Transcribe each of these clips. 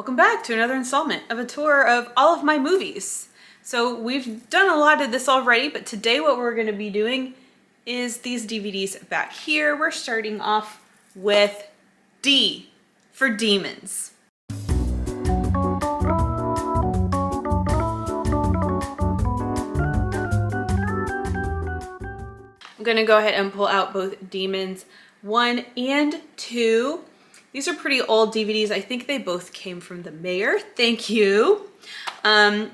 Welcome back to another installment of a tour of all of my movies. So we've done a lot of this already, but today what we're going to be doing is these DVDs back here. We're starting off with D for Demons. I'm going to go ahead and pull out both Demons 1 and 2. These are pretty old DVDs. I think they both came from the mayor. Thank you. It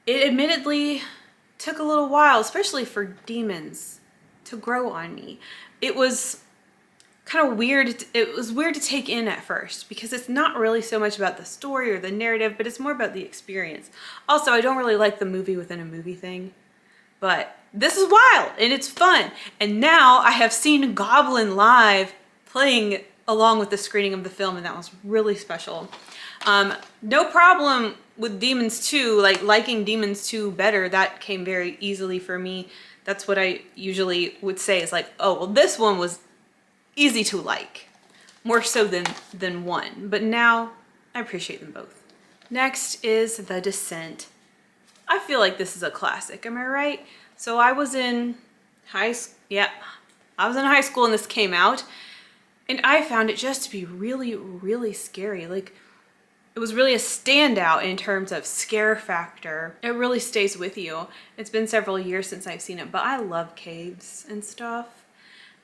admittedly took a little while, especially for Demons, to grow on me. It was kind of weird. It was weird to take in at first because it's not really so much about the story or the narrative, but it's more about the experience. Also, I don't really like the movie within a movie thing, but this is wild and it's fun. And now I have seen Goblin live playing along with the screening of the film, and that was really special. No problem with Demons 2, like liking Demons 2 better. That came very easily for me. That's what I usually would say is like, oh, well, this one was easy to like, more so than one. But now I appreciate them both. Next is The Descent. I feel like this is a classic, am I right? So I was in high school, and this came out. And I found it just to be really, really scary. Like, it was really a standout in terms of scare factor. It really stays with you. It's been several years since I've seen it, but I love caves and stuff.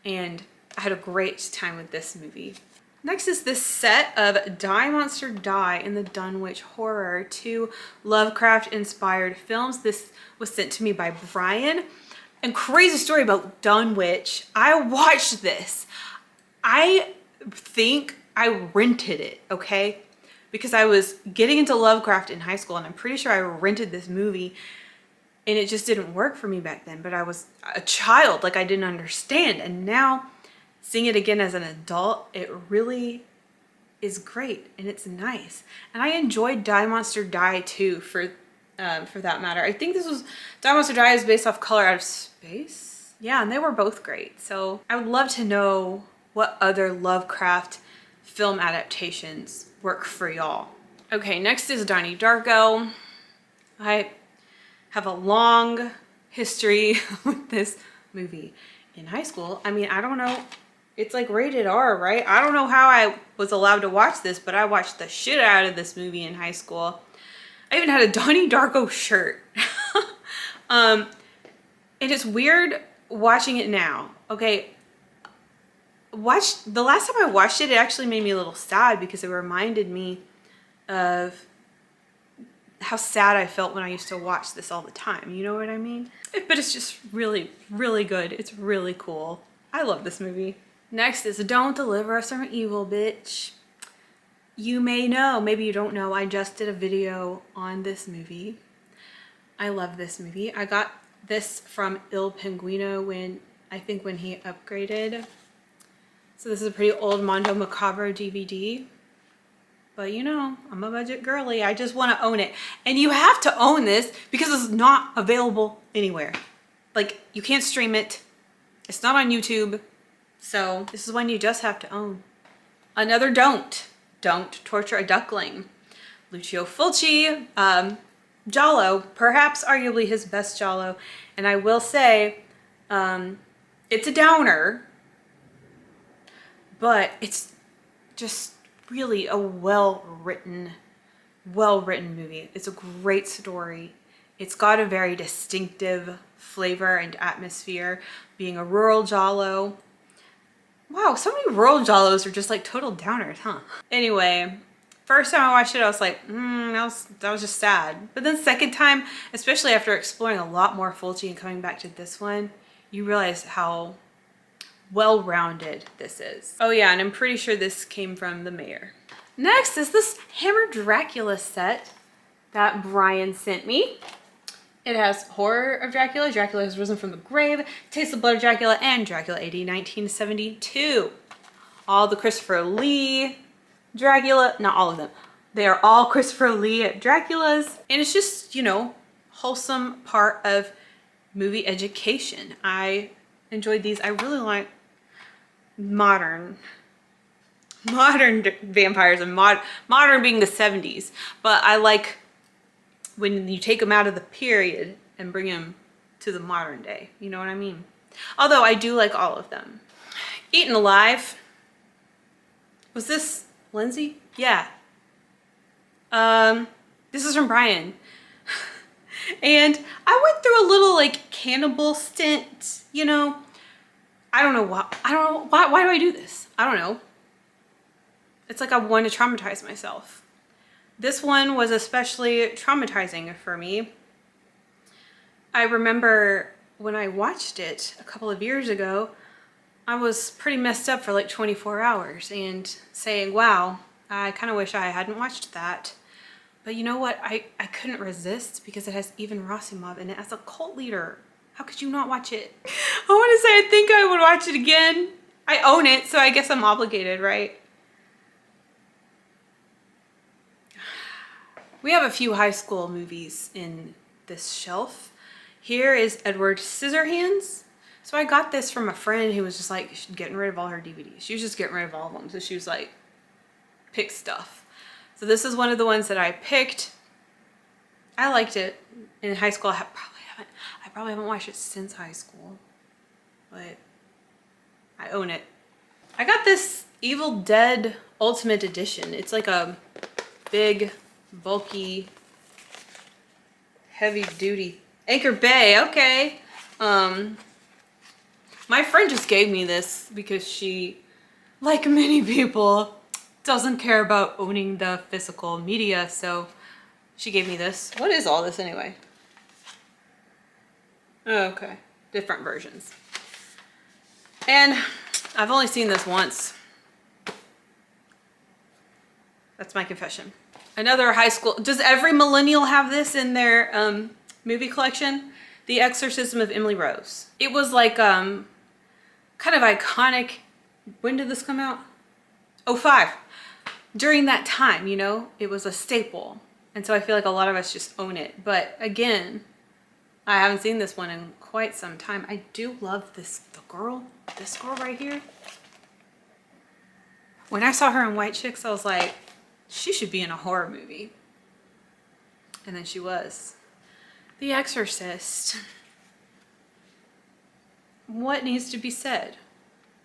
And I had a great time with this movie. Next is this set of Die Monster Die in the Dunwich Horror, 2 Lovecraft-inspired films. This was sent to me by Brian. And crazy story about Dunwich. I watched this. I think I rented it, okay? Because I was getting into Lovecraft in high school, and I'm pretty sure I rented this movie, and it just didn't work for me back then. But I was a child, like I didn't understand. And now seeing it again as an adult, it really is great and it's nice. And I enjoyed Die Monster Die too, for that matter. I think Die Monster Die is based off Color Out of Space. Yeah, and they were both great. So I would love to know what other Lovecraft film adaptations work for y'all. Okay, next is Donnie Darko. I have a long history with this movie in high school. I mean, I don't know. It's like rated R, right? I don't know how I was allowed to watch this, but I watched the shit out of this movie in high school. I even had a Donnie Darko shirt. And it's weird watching it now. Okay, the last time I watched it, it actually made me a little sad because it reminded me of how sad I felt when I used to watch this all the time. You know what I mean? But it's just really, really good. It's really cool. I love this movie. Next is Don't Deliver Us from Evil, Bitch. You may know, maybe you don't know, I just did a video on this movie. I love this movie. I got this from Il Pinguino when he upgraded. So this is a pretty old Mondo Macabro DVD. But you know, I'm a budget girly. I just want to own it. And you have to own this because it's not available anywhere. Like, you can't stream it. It's not on YouTube. So this is one you just have to own. Another don't torture a duckling. Lucio Fulci, Giallo, perhaps arguably his best Giallo. And I will say, it's a downer, but it's just really a well-written movie. It's a great story. It's got a very distinctive flavor and atmosphere, being a rural Giallo. Wow, so many rural Giallos are just like total downers, huh? Anyway, first time I watched it, I was like, that was just sad. But then second time, especially after exploring a lot more Fulci and coming back to this one, you realize how well-rounded this is. Oh yeah, and I'm pretty sure this came from the mayor. Next is this Hammer Dracula set that Brian sent me. It has Horror of Dracula, Dracula Has Risen from the Grave, Taste of Blood of Dracula, and Dracula AD 1972. All the Christopher Lee Dracula, not all of them. They are all Christopher Lee Draculas. And it's just, you know, wholesome part of movie education. I enjoyed these. I really like modern modern vampires, and modern being the 70s. But I like when you take them out of the period and bring them to the modern day. You know what I mean? Although I do like all of them. Eaten Alive. Was this Lindsay? Yeah. This is from Brian. And I went through a little like cannibal stint, you know. I don't know why. Why do I do this? I don't know. It's like I want to traumatize myself. This one was especially traumatizing for me. I remember when I watched it a couple of years ago, I was pretty messed up for like 24 hours and saying, wow, I kind of wish I hadn't watched that. But you know what? I couldn't resist because it has Even Rasimov in it as a cult leader. How could you not watch it? I want to say I think I would watch it again. I own it, so I guess I'm obligated, right? We have a few high school movies in this shelf. Here is Edward Scissorhands. So I got this from a friend who was just like getting rid of all her DVDs. She was just getting rid of all of them. So she was like, pick stuff. So this is one of the ones that I picked. I liked it in high school. I probably haven't watched it since high school, but I own it. I got this Evil Dead Ultimate Edition. It's like a big, bulky, heavy duty Anchor Bay. Okay. My friend just gave me this because she, like many people, doesn't care about owning the physical media, so she gave me this. What is all this anyway? Oh, okay. Different versions. And I've only seen this once. That's my confession. Another high school. Does every millennial have this in their movie collection? The Exorcism of Emily Rose. It was like kind of iconic. When did this come out? 2005. During that time, you know, it was a staple. And so I feel like a lot of us just own it. But again, I haven't seen this one in quite some time. I do love this girl right here. When I saw her in White Chicks, I was like, she should be in a horror movie. And then she was. The Exorcist. What needs to be said?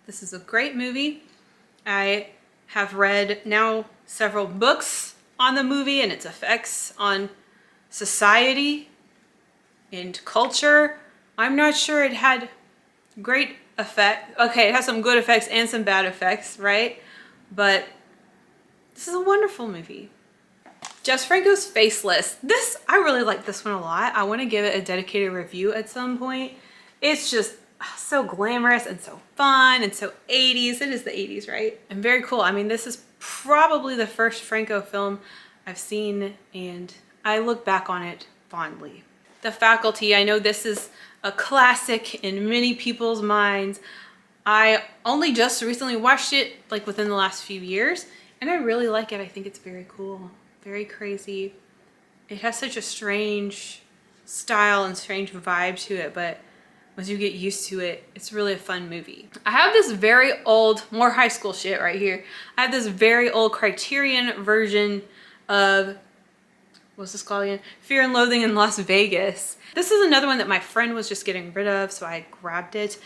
This is a great movie. I have read now several books on the movie and its effects on society and culture. I'm not sure it had great effect. Okay, it has some good effects and some bad effects, right? But this is a wonderful movie. Jess Franco's Faceless. I really like this one a lot. I want to give it a dedicated review at some point. It's just so glamorous and so fun and so 80s. It is the 80s, right? And very cool. I mean, this is probably the first Franco film I've seen, and I look back on it fondly. The Faculty. I know this is a classic in many people's minds. I only just recently watched it, like within the last few years, and I really like it. I think it's very cool, very crazy. It has such a strange style and strange vibe to it, but once you get used to it, it's really a fun movie. I have this very old, more high school shit right here. I have this very old Criterion version of, what's this called again? Fear and Loathing in Las Vegas. This is another one that my friend was just getting rid of, so I grabbed it.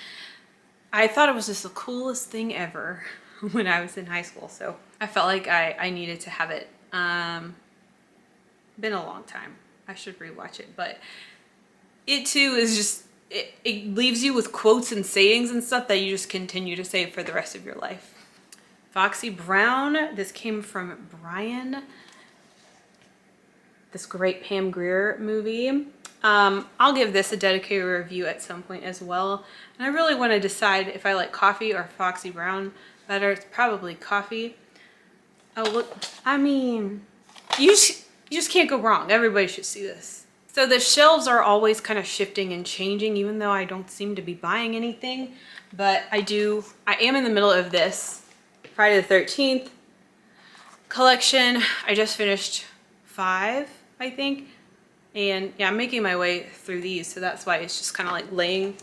I thought it was just the coolest thing ever when I was in high school, so I felt like I needed to have it. Been a long time. I should rewatch it, but it too is just, it leaves you with quotes and sayings and stuff that you just continue to say for the rest of your life. Foxy Brown. This came from Brian. This great Pam Grier movie. I'll give this a dedicated review at some point as well. And I really want to decide if I like coffee or Foxy Brown better. It's probably coffee. Oh, look. I mean, you just can't go wrong. Everybody should see this. So the shelves are always kind of shifting and changing, even though I don't seem to be buying anything. But I am in the middle of this Friday the 13th collection. I just finished 5, I think. And yeah, I'm making my way through these. So that's why it's just kind of like laying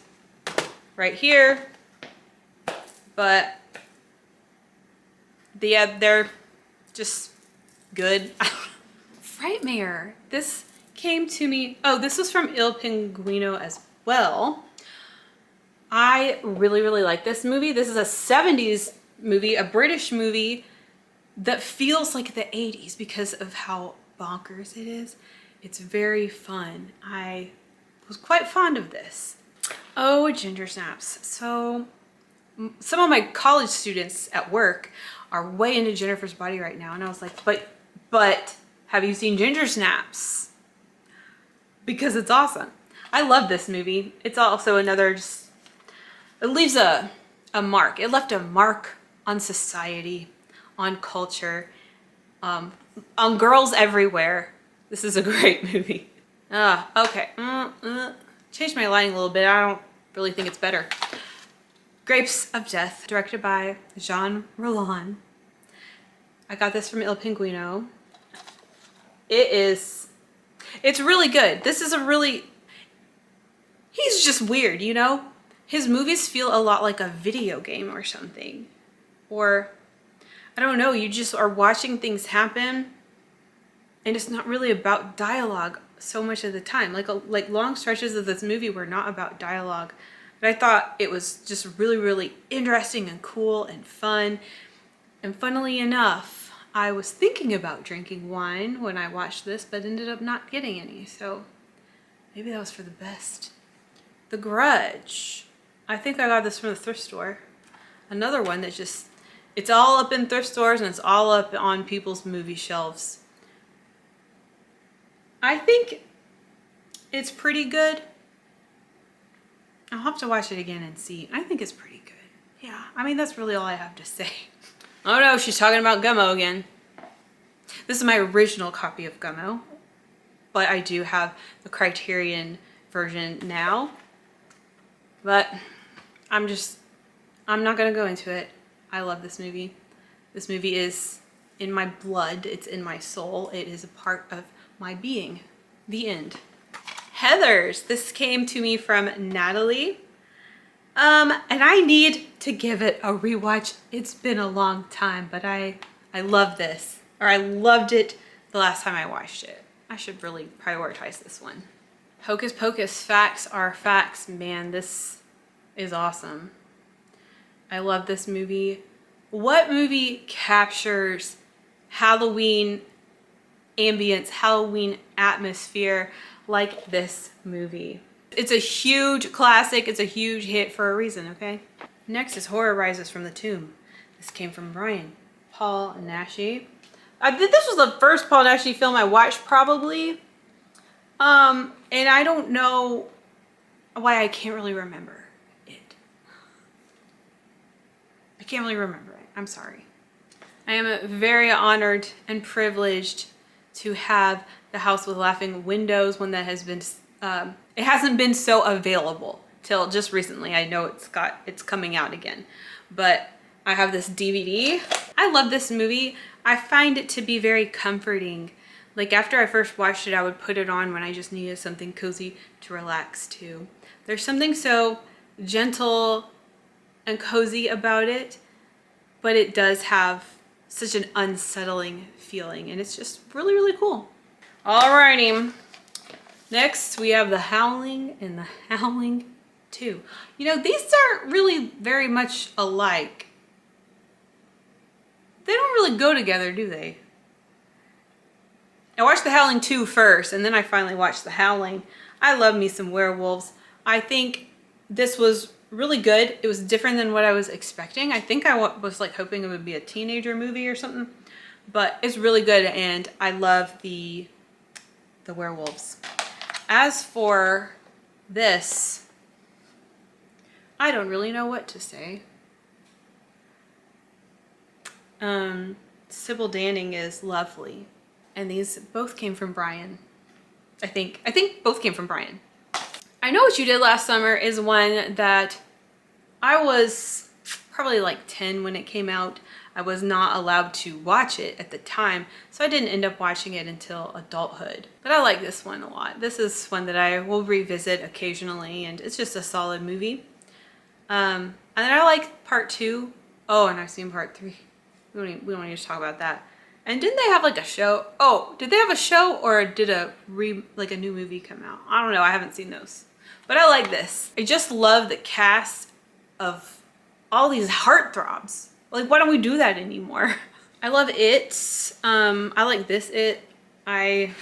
right here. But they're just good. Frightmare. This came to me. Oh, this was from Il Pinguino as well. I really, really like this movie. This is a 70s movie, a British movie that feels like the 80s because of how bonkers it is. It's very fun. I was quite fond of this. Oh, ginger snaps. So some of my college students at work are way into Jennifer's Body right now. And I was like, but have you seen Ginger Snaps? Because it's awesome. I love this movie. It's also another just, it leaves a mark. It left a mark on society, on culture, on girls everywhere. This is a great movie. Okay. Changed my lighting a little bit. I don't really think it's better. Grapes of Death, directed by Jean Rollin. I got this from Il Pinguino. It's really good. This is he's just weird, you know? His movies feel a lot like a video game or something. Or, I don't know, you just are watching things happen and it's not really about dialogue so much of the time. Like long stretches of this movie were not about dialogue. But I thought it was just really, really interesting and cool and fun. And funnily enough, I was thinking about drinking wine when I watched this, but ended up not getting any. So maybe that was for the best. The Grudge. I think I got this from the thrift store. Another one that just, it's all up in thrift stores and it's all up on people's movie shelves. I think it's pretty good. I'll have to watch it again and see. I think it's pretty good. Yeah, I mean, that's really all I have to say. Oh no, she's talking about Gummo again. This is my original copy of Gummo, but I do have the Criterion version now. But I'm not gonna go into it. I love this movie. This movie is in my blood. It's in my soul. It is a part of my being. The end. Heathers. This came to me from Natalie. And I need to give it a rewatch. It's been a long time, but I love this. Or I loved it the last time I watched it. I should really prioritize this one. Hocus Pocus. Facts are facts. Man, this is awesome. I love this movie. What movie captures Halloween ambience, Halloween atmosphere like this movie? It's a huge classic. It's a huge hit for a reason, okay? Next is Horror Rises from the Tomb. This came from Brian Paul Naschy. This was the first Paul Naschy film I watched, probably. And I don't know why I can't really remember it. I can't really remember it. I'm sorry. I am very honored and privileged to have The House with Laughing Windows, one that has been, it hasn't been so available till just recently. I know it's coming out again, but I have this DVD. I love this movie. I find it to be very comforting. Like after I first watched it, I would put it on when I just needed something cozy to relax to. There's something so gentle and cozy about it, but it does have such an unsettling feeling, and it's just really, really cool. Alrighty. Next, we have The Howling and The Howling 2. You know, these aren't really very much alike. They don't really go together, do they? I watched The Howling 2 first, and then I finally watched The Howling. I love me some werewolves. I think this was really good. It was different than what I was expecting. I think I was like hoping it would be a teenager movie or something, but it's really good, and I love the werewolves. As for this, I don't really know what to say. Sybil Danning is lovely, and these both came from Brian. I think both came from Brian. I Know What You Did Last Summer is one that I was probably like 10 when it came out. I was not allowed to watch it at the time, so I didn't end up watching it until adulthood. But I like this one a lot. This is one that I will revisit occasionally, and it's just a solid movie. And then I like part 2. Oh, and I've seen part 3. We don't need to talk about that. And didn't they have like a show? Oh, did they have a show or did a new movie come out? I don't know. I haven't seen those. But I like this. I just love the cast of all these heartthrobs. Like, why don't we do that anymore? I love It. I like this It. I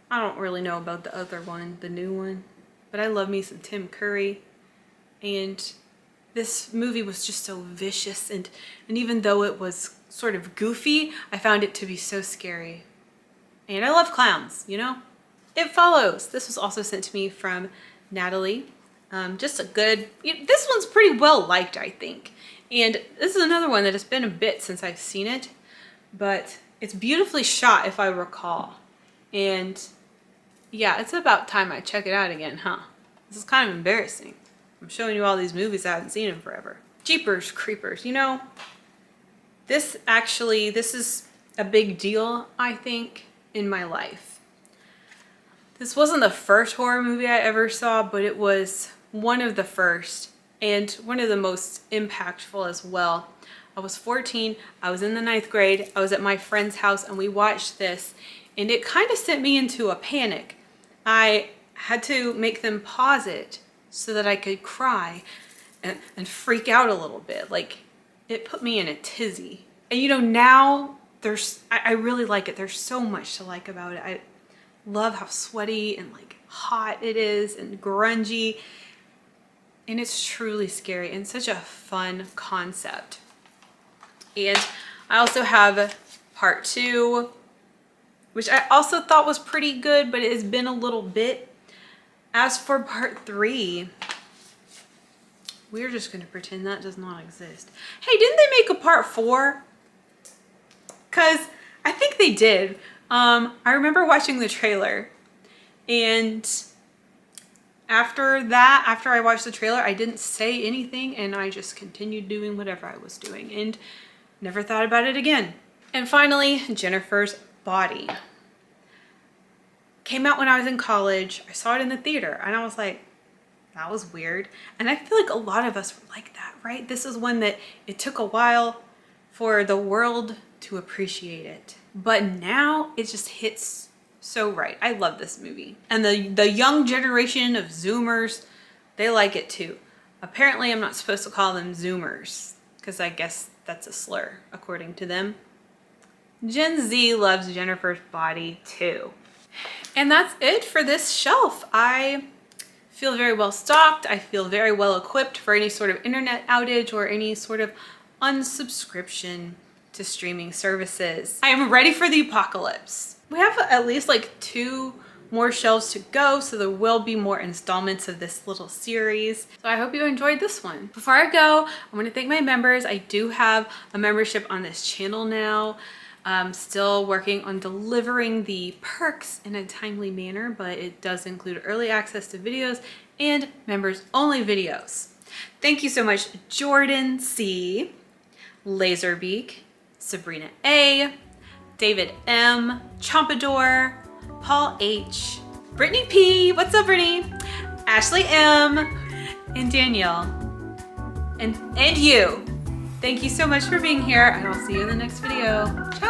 don't really know about the other one, the new one, but I love me some Tim Curry. And this movie was just so vicious, and even though it was sort of goofy, I found it to be so scary. And I love clowns, you know? It Follows. This was also sent to me from Natalie. Just a good, this one's pretty well liked, I think. And this is another one that has been a bit since I've seen it, but it's beautifully shot if I recall. And yeah, it's about time I check it out again, huh? This is kind of embarrassing. I'm showing you all these movies I haven't seen in forever. Jeepers Creepers, you know, this is a big deal, I think, in my life. This wasn't the first horror movie I ever saw, but it was one of the first and one of the most impactful as well. I was 14, I was in the 9th grade, I was at my friend's house and we watched this, and it kind of sent me into a panic. I had to make them pause it so that I could cry and freak out a little bit. Like, it put me in a tizzy. And you know, now I really like it. There's so much to like about it. I love how sweaty and like hot it is and grungy. And it's truly scary and such a fun concept. And I also have part 2, which I also thought was pretty good, but it has been a little bit. As for part 3, we're just gonna pretend that does not exist. Hey, didn't they make a part 4? Cause I think they did. I remember watching the trailer, and after I watched the trailer, I didn't say anything and I just continued doing whatever I was doing and never thought about it again. And finally, Jennifer's Body. Came out when I was in college. I saw it in the theater and I was like, that was weird. And I feel like a lot of us were like that, right? This is one that it took a while for the world to appreciate it. But now it just hits so right. I love this movie. And the young generation of Zoomers, they like it too. Apparently I'm not supposed to call them Zoomers because I guess that's a slur according to them. Gen Z loves Jennifer's Body too. And that's it for this shelf. I feel very well stocked. I feel very well equipped for any sort of internet outage or any sort of unsubscription to streaming services. I am ready for the apocalypse. We have at least like 2 more shelves to go, so there will be more installments of this little series. So I hope you enjoyed this one. Before I go, I want to thank my members. I do have a membership on this channel now. I'm still working on delivering the perks in a timely manner, but it does include early access to videos and members only videos. Thank you so much, Jordan C, Laserbeak, Sabrina A, David M, Chompador, Paul H, Brittany P, what's up Brittany, Ashley M, and Danielle, and you. Thank you so much for being here, and I'll see you in the next video. Ciao.